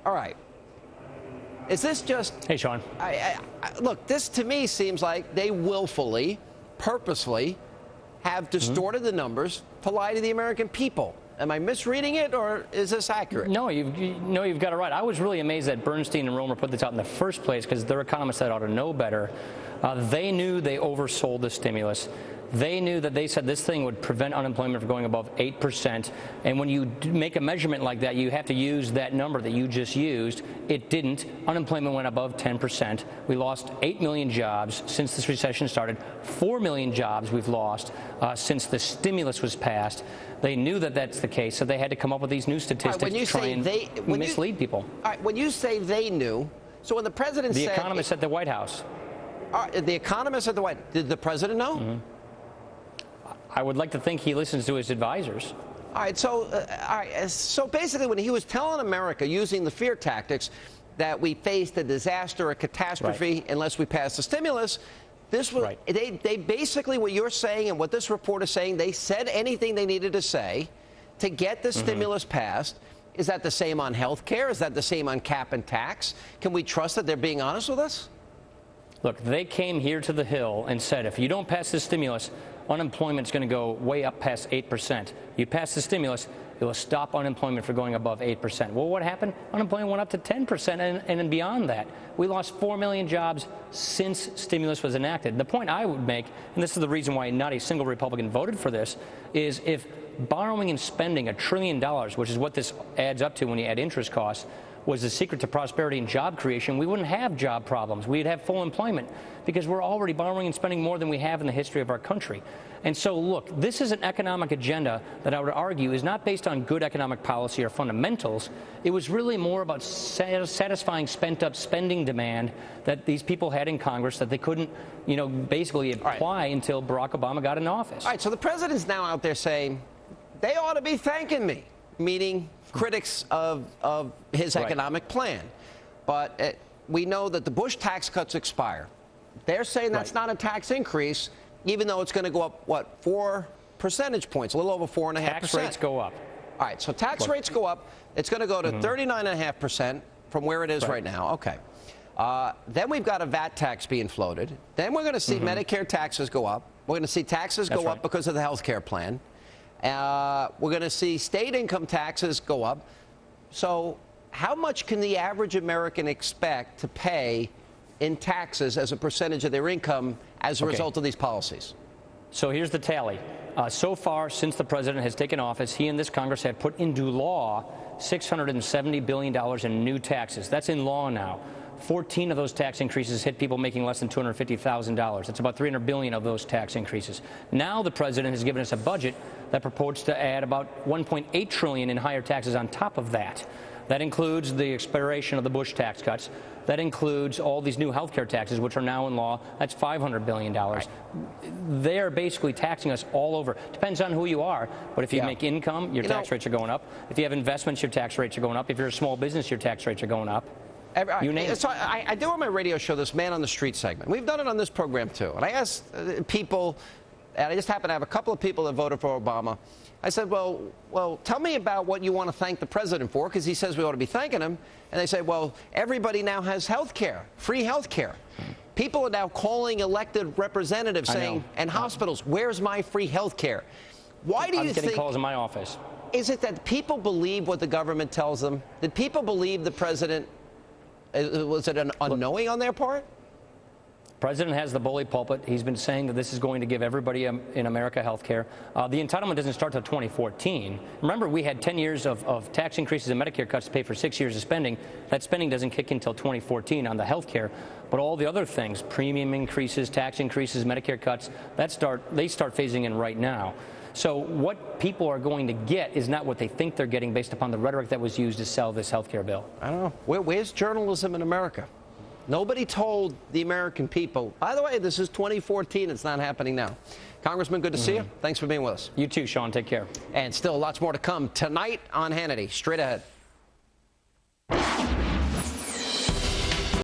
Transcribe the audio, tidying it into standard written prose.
All right. Is this just... Hey, Sean. Look, this to me seems like they willfully, purposely have distorted the numbers to lie to the American people. Am I misreading it, or is this accurate? No, you've got it right. I was really amazed that Bernstein and Romer put this out in the first place because they're economists that ought to know better. They knew they oversold the stimulus. They knew that they said this thing would prevent unemployment from going above 8%. And when you make a measurement like that, you have to use that number that you just used. It didn't. Unemployment went above 10%. We lost 8 million jobs since this recession started. 4 million jobs we've lost since the stimulus was passed. They knew that that's the case, so they had to come up with these new statistics to try and mislead people. All right, when you say they knew, so when the president said... The economists at the White House. The economists at the White House. Did the president know? Mm-hmm. I would like to think he listens to his advisors. All right, so basically when he was telling America, using the fear tactics, that we faced a disaster, a catastrophe, unless we passed the stimulus, this was, they basically, what you're saying and what this report is saying, they said anything they needed to say to get the stimulus passed. Is that the same on health care? Is that the same on cap and tax? Can we trust that they're being honest with us? Look, they came here to the Hill and said, if you don't pass this stimulus, unemployment's going to go way up past 8%. You pass the stimulus, it will stop unemployment from going above 8%. Well, what happened? Unemployment went up to 10% and beyond that. We lost 4 million jobs since stimulus was enacted. The point I would make, and this is the reason why not a single Republican voted for this, is if borrowing and spending $1 trillion, which is what this adds up to when you add interest costs, was the secret to prosperity and job creation, we wouldn't have job problems. We'd have full employment because we're already borrowing and spending more than we have in the history of our country. And so, look, this is an economic agenda that I would argue is not based on good economic policy or fundamentals. It was really more about satisfying spent-up spending demand that these people had in Congress that they couldn't, basically apply until Barack Obama got in office. All right, so the president's now out there saying they ought to be thanking me, meaning critics of his economic plan. But we know that the Bush tax cuts expire. They're saying that's not a tax increase, even though it's going to go up, what, 4 percentage points, a little over 4.5%. Tax rates go up. All right, so tax rates go up. It's going to go to 39.5% from where it is right now. Okay. Then we've got a VAT tax being floated. Then we're going to see Medicare taxes go up. We're going to see taxes go up because of the health care plan. We're going to see state income taxes go up. So how much can the average American expect to pay in taxes as a percentage of their income as a result of these policies? So here's the tally. So far, since the president has taken office, he and this Congress have put into law $670 billion in new taxes. That's in law now. 14 of those tax increases hit people making less than $250,000. That's about $300 billion of those tax increases. Now the president has given us a budget that purports to add about $1.8 trillion in higher taxes on top of that. That includes the expiration of the Bush tax cuts. That includes all these new health care taxes, which are now in law. That's $500 billion. They're basically taxing us all over. Depends on who you are, but if you make income, your tax rates are going up. If you have investments, your tax rates are going up. If you're a small business, your tax rates are going up. You name it. So I do on my radio show this Man on the Street segment. We've done it on this program, too. And I asked people, and I just happen to have a couple of people that voted for Obama. I said, well, tell me about what you want to thank the president for, because he says we ought to be thanking him. And they say, well, everybody now has health care, free health care. People are now calling elected representatives saying, and hospitals, where's my free health care? Why do you think... I'm getting calls in my office. Is it that people believe what the government tells them? Did people believe the president... Was it an unknowing on their part? The president has the bully pulpit. He's been saying that this is going to give everybody in America health care. The entitlement doesn't start until 2014. Remember, we had 10 years of tax increases and Medicare cuts to pay for 6 years of spending. That spending doesn't kick in until 2014 on the health care. But all the other things, premium increases, tax increases, Medicare cuts, they start phasing in right now. So what people are going to get is not what they think they're getting based upon the rhetoric that was used to sell this health care bill. I don't know. Where's journalism in America? Nobody told the American people, by the way, this is 2014. It's not happening now. Congressman, good to see you. Thanks for being with us. You too, Sean. Take care. And still lots more to come tonight on Hannity. Straight ahead.